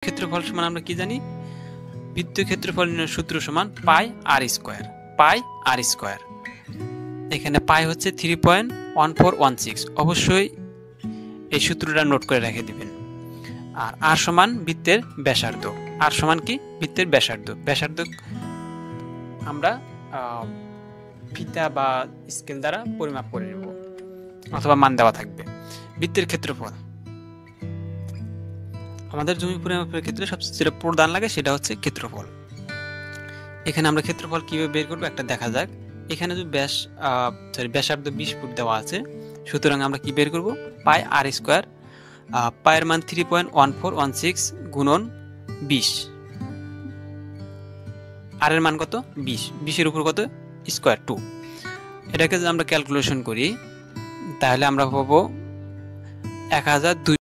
ক্ষেত্রফল সমান আমরা কি জানি? বৃত্তীয় ক্ষেত্রফল নির্ণয়ের সূত্র সমান পাই আর স্কয়ার। পাই আর স্কয়ার। এখানে পাই হচ্ছে 3.1416। অবশ্যই এই সূত্রটা নোট করে রেখে দিবেন। আর আর সমান বৃত্তের ব্যাসার্ধ। আর সমান কি? বৃত্তের ব্যাসার্ধ। ব্যাসার্ধ আমরা ফিতা বা স্কেল দ্বারা পরিমাপ করে নেব, অথবা মান দেওয়া থাকবে। বৃত্তের ক্ষেত্রফল আমাদের জমি পরিমাপের ক্ষেত্রে সবচেয়ে যেটা প্রধান লাগে সেটা হচ্ছে ক্ষেত্রফল। এখানে আমরা ক্ষেত্রফল কিভাবে বের করবো একটা দেখা যাক। এখানে যদি ব্যাসার্ধ 20 ফুট দেওয়া আছে, সুতরাং আমরা কি বের করব? পাই আর স্কয়ার। পায়ের মান 3.1416 গুণন 20। আর এর মান কত? 20। 20 এর উপর কত? স্কয়ার 2। এটাকে যদি আমরা ক্যালকুলেশন করি তাহলে আমরা পাবো 1002